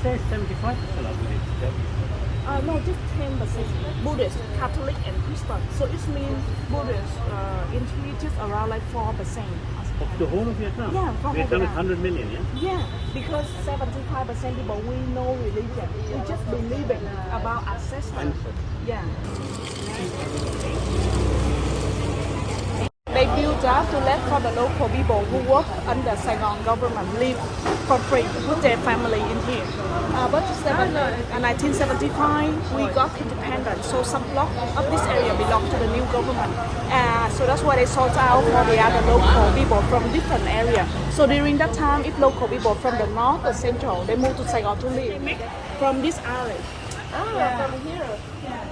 says 75% of Buddhists. No, just 10% Buddhist, Catholic, and Christian. So it means Buddhist in here just around like 4%. Of the whole of Vietnam? Yeah, from Vietnam is Vietnam. 100 million, yeah? Yeah, because 75% people we know religion. We just believing about ancestors. Yeah. They built up to let for the local people who work under Saigon government live for free with their family in here. But 1975 we got independence, so some block of this area belong to the new government. So that's why they sort out for the other local people from different area. So during that time, if local people from the north or central, they moved to Saigon to live from this area. From here. Yeah.